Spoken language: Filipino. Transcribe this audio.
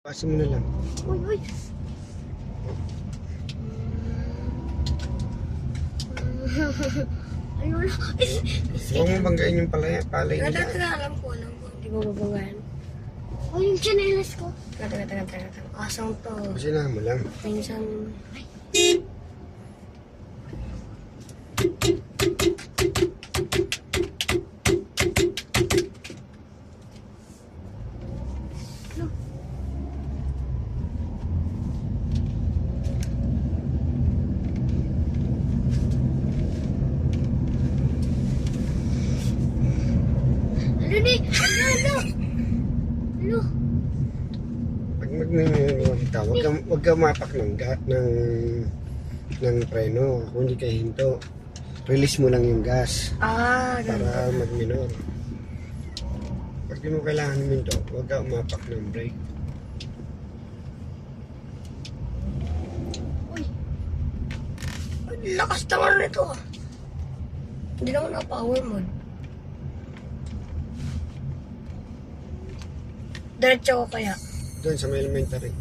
Pasin mo na lang. Uy, uy. Ayun na. Huwag mo banggain yung palay nila. Alam ko. Hindi ko babanggaan. Oh, yung chanelas ko. Taga. Asang to. Kasi mo lang. Minsan. Ano ni? Ano? Pag magninita, wag ka mapak ng preno. Kung hindi ka hinto, release mo lang yung gas para mag-minor. Pag di mo kailangan minto, wag ka umapak ng brake. Uy. Ang lakas naman nito. Hindi naman na power mode. Diretso ko kaya. Doon sa may elementary.